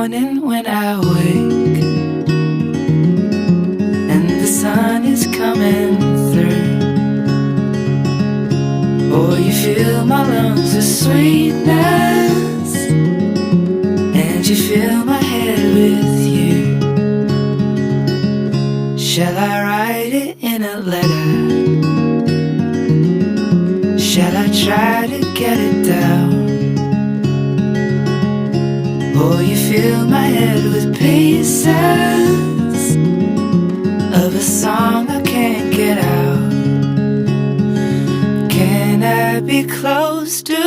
morning when I wake and the sun is coming through. Oh, you fill my lungs with sweetness and you fill my head with you. Shall I write it in a letter? Shall I try to get it down? Oh, you fill my head with pieces of a song I can't get out. Can I be close to